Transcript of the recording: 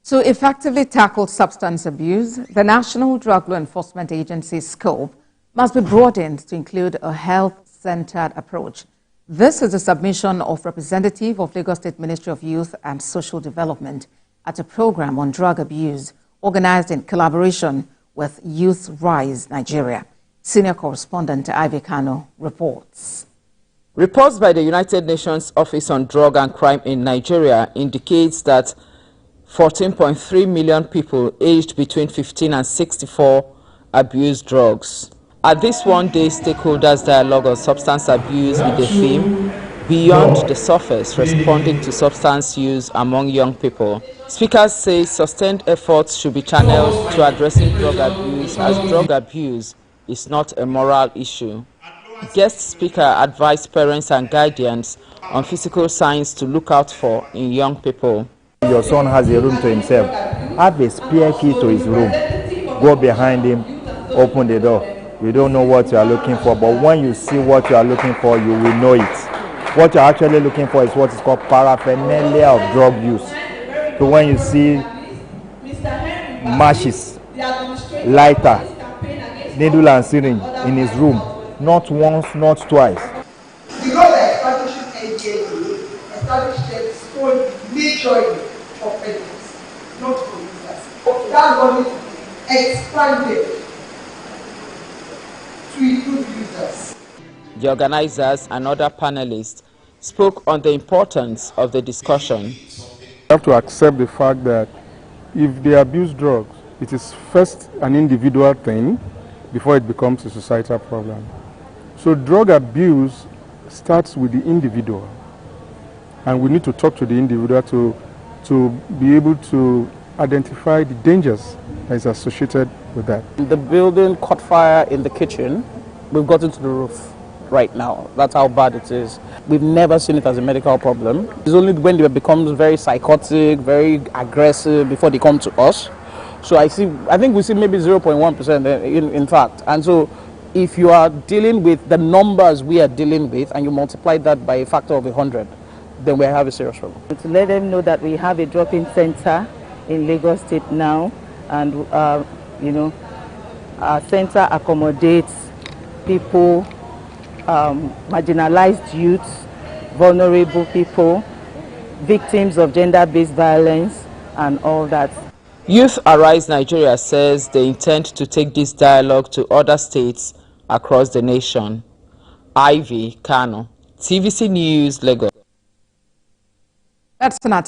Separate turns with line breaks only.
To effectively tackle substance abuse, the National Drug Law Enforcement Agency's scope must be broadened to include a health-centered approach. This is a submission of representative of Lagos State Ministry of Youth and Social Development at a program on drug abuse organized in collaboration with YouthRise Nigeria. Senior correspondent Ivy Kano reports.
Reports by the United Nations Office on Drug and Crime in Nigeria indicates that 14.3 million people aged between 15 and 64 abuse drugs. At this one-day stakeholders dialogue on substance abuse with the theme Beyond the Surface, responding to substance use among young people, speakers say sustained efforts should be channeled to addressing drug abuse, as drug abuse is not a moral issue. Guest speaker advised parents and guardians on physical signs to look out for in young people.
Your son has a room to himself. Have a spare key to his room. Go behind him, open the door. You don't know what you are looking for, but when you see what you are looking for, you will know it. What you're actually looking for is what is called paraphernalia of drug use. So when you see matches, lighter, needle and syringe in his room, not once, not twice.
Because the establishing NDA established the sole majority of evidence, not for users. That's going to be expanded to include users.
The organizers and other panelists spoke on the importance of the discussion.
You have to accept the fact that if they abuse drugs, it is first an individual thing before it becomes a societal problem. So drug abuse starts with the individual, and we need to talk to the individual to be able to identify the dangers that is associated with that.
The building caught fire in the kitchen. We've gotten to the roof right now. That's how bad it is. We've never seen it as a medical problem. It's only when they become very psychotic, very aggressive before they come to us. So I think we see maybe 0.1% in fact. And so if you are dealing with the numbers we are dealing with and you multiply that by a factor of 100, then we have a serious problem.
To let them know that we have a drop-in center in Lagos State now, and our center accommodates people, marginalized youths, vulnerable people, victims of gender-based violence, and all that.
YouthRise Nigeria says they intend to take this dialogue to other states across the nation. Ivy Kano, TVC News, Lagos.
That's